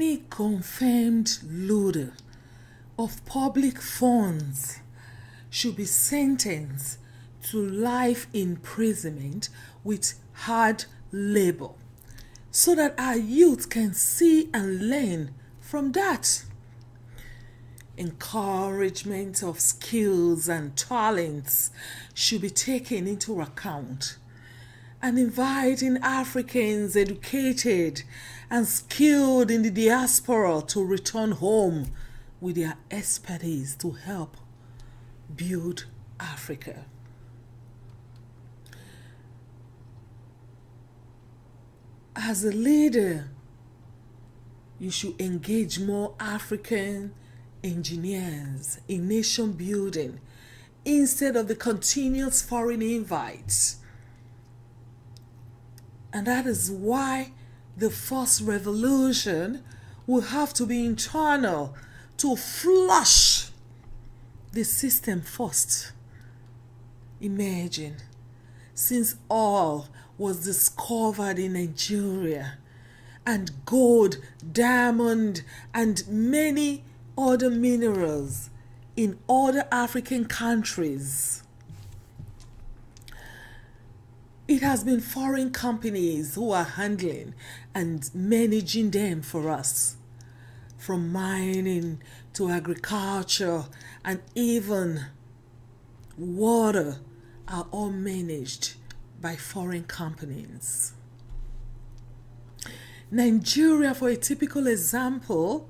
Any confirmed looter of public funds should be sentenced to life imprisonment with hard labor so that our youth can see and learn from that. Encouragement of skills and talents should be taken into account, and inviting Africans educated and skilled in the diaspora to return home with their expertise to help build Africa. As a leader, you should engage more African engineers in nation building instead of the continuous foreign invites. And that is why the first revolution will have to be internal to flush the system first. Imagine, since oil was discovered in Nigeria, and gold, diamond, and many other minerals in other African countries, it has been foreign companies who are handling and managing them for us. From mining to agriculture and even water are all managed by foreign companies. Nigeria, for a typical example,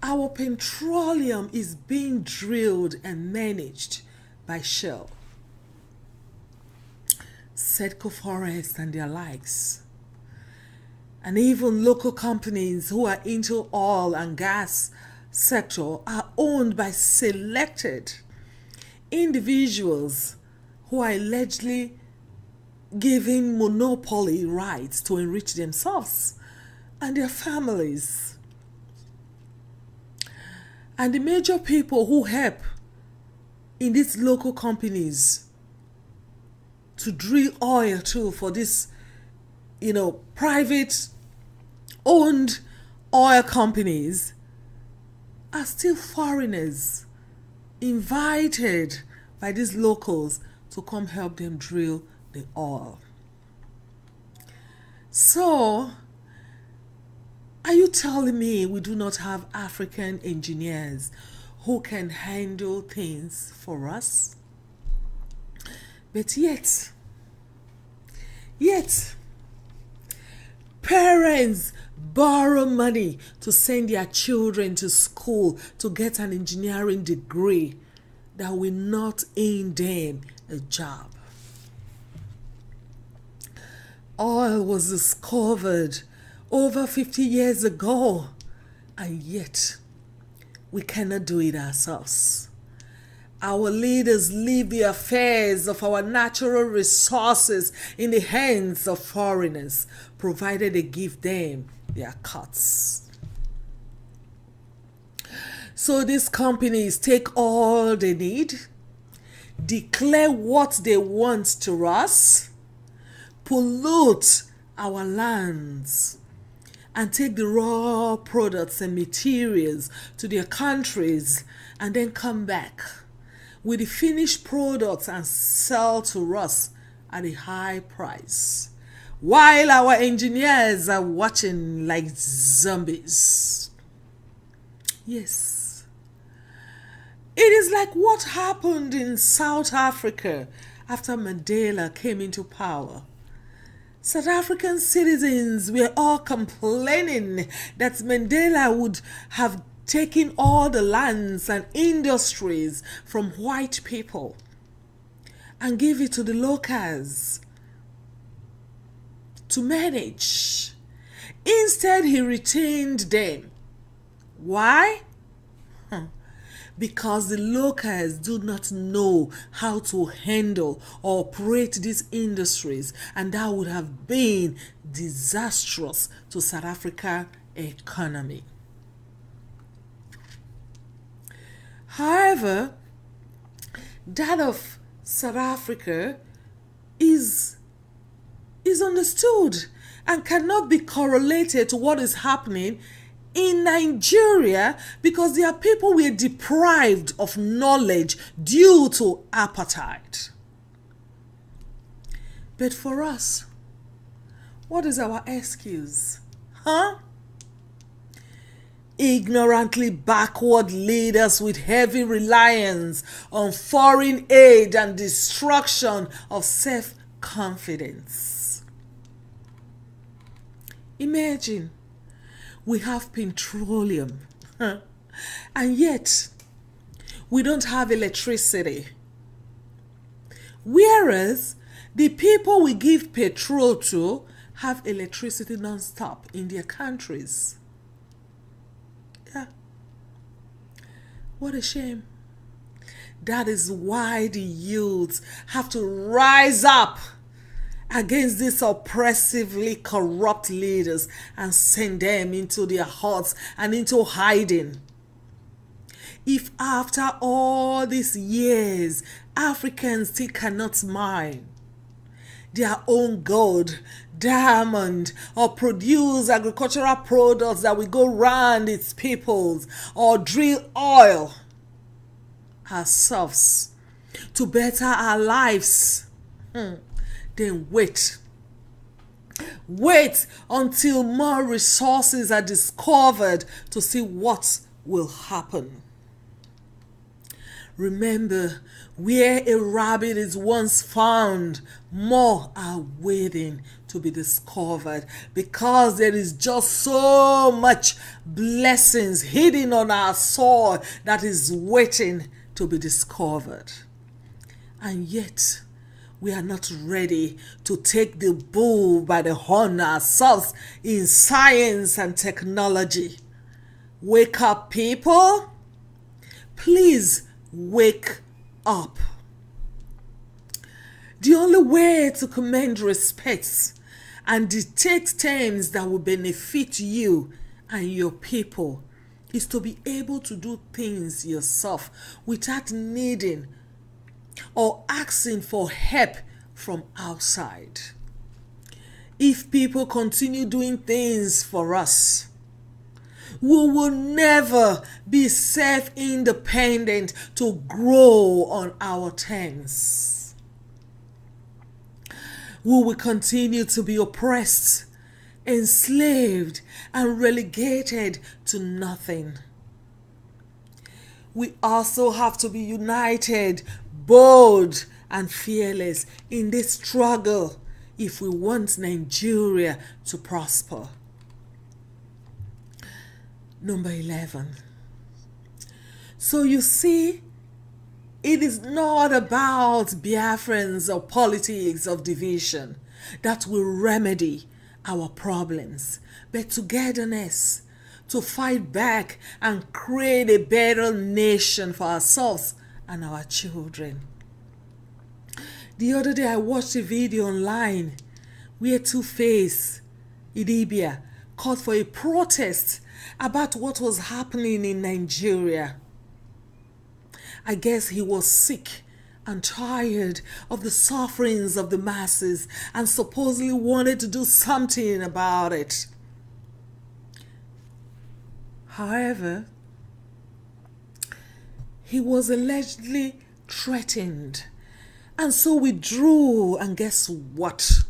our petroleum is being drilled and managed by Shell, Setco Forest and their likes. And even local companies who are into oil and gas sector are owned by selected individuals who are allegedly given monopoly rights to enrich themselves and their families. And the major people who help in these local companies to drill oil too for this, private owned oil companies are still foreigners invited by these locals to come help them drill the oil. So, are you telling me we do not have African engineers who can handle things for us? But yet, parents borrow money to send their children to school to get an engineering degree that will not earn them a job. Oil was discovered over 50 years ago, and yet we cannot do it ourselves. Our leaders leave the affairs of our natural resources in the hands of foreigners, provided they give them their cuts. So these companies take all they need, declare what they want to us, pollute our lands, and take the raw products and materials to their countries, and then come back with the finished products and sell to us at a high price, while our engineers are watching like zombies. Yes, it is like what happened in South Africa after Mandela came into power. South African citizens were all complaining that Mandela would have taken all the lands and industries from white people and give it to the locals to manage. Instead, he retained them. Why? Because the locals do not know how to handle or operate these industries, and that would have been disastrous to South Africa's economy. However, that of South Africa is understood and cannot be correlated to what is happening in Nigeria, because there are people who are deprived of knowledge due to apartheid. But for us, what is our excuse? Ignorantly backward leaders with heavy reliance on foreign aid and destruction of self-confidence. Imagine we have petroleum, and yet we don't have electricity. Whereas the people we give petrol to have electricity non-stop in their countries. Yeah. What a shame. That is why the youths have to rise up against these oppressively corrupt leaders and send them into their huts and into hiding. If after all these years Africans still cannot mine their own gold, diamond, or produce agricultural products that will go round its peoples, or drill oil ourselves to better our lives, then wait until more resources are discovered to see what will happen. Remember, where a rabbit is once found, more are waiting to be discovered, because there is just so much blessings hidden on our soil that is waiting to be discovered. And yet, we are not ready to take the bull by the horn ourselves in science and technology. Wake up, people. Please wake up. The only way to command respect and dictate terms that will benefit you and your people is to be able to do things yourself without needing or asking for help from outside. If people continue doing things for us, we will never be self-independent to grow on our terms. We will continue to be oppressed, enslaved, and relegated to nothing. We also have to be united, bold, and fearless in this struggle if we want Nigeria to prosper. Number 11. So you see, it is not about Biafrans or politics of division that will remedy our problems, but togetherness to fight back and create a better nation for ourselves and our children. The other day I watched a video online where Two-Face Idibia called for a protest about what was happening in Nigeria. I guess he was sick and tired of the sufferings of the masses and supposedly wanted to do something about it. However, he was allegedly threatened and so withdrew, and guess what?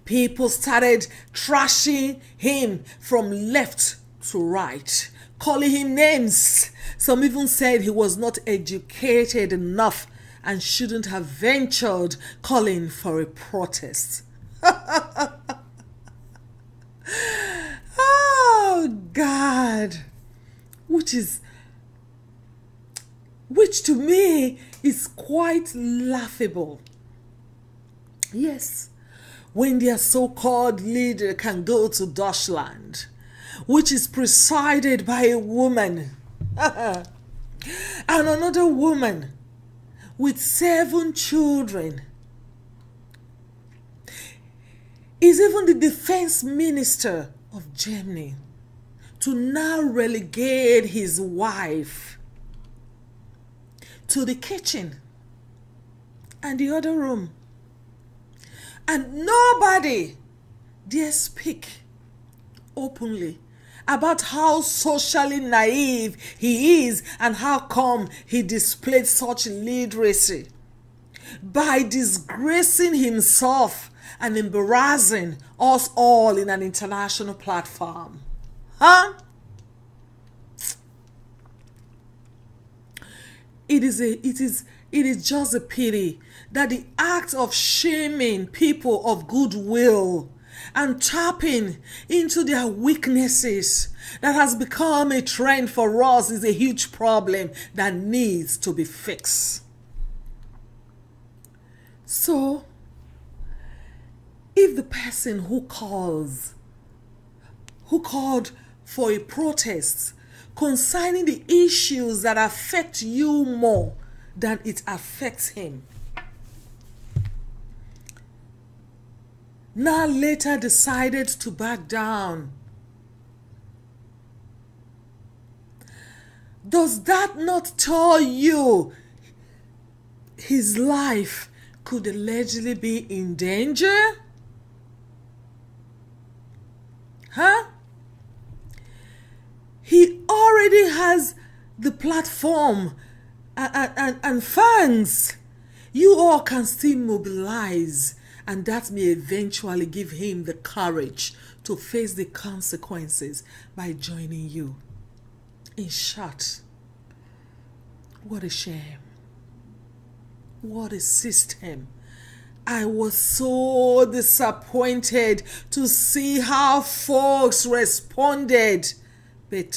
People started trashing him from left to right, calling him names. Some even said he was not educated enough and shouldn't have ventured calling for a protest. Oh God, which to me is quite laughable. Yes, when their so-called leader can go to Deutschland, which is presided by a woman, and another woman with 7 children, is even the defense minister of Germany, to now relegate his wife to the kitchen and the other room. And nobody dare speak openly about how socially naive he is and how come he displayed such illiteracy by disgracing himself and embarrassing us all in an international platform. Huh? It is just a pity that the act of shaming people of goodwill and tapping into their weaknesses that has become a trend for us is a huge problem that needs to be fixed. So, if the person who called for a protest concerning the issues that affect you more than it affects him, now later decided to back down, does that not tell you his life could allegedly be in danger? Huh? He already has the platform and fans. You all can still mobilize, and that may eventually give him the courage to face the consequences by joining you. In short, what a shame. What a system. I was so disappointed to see how folks responded. But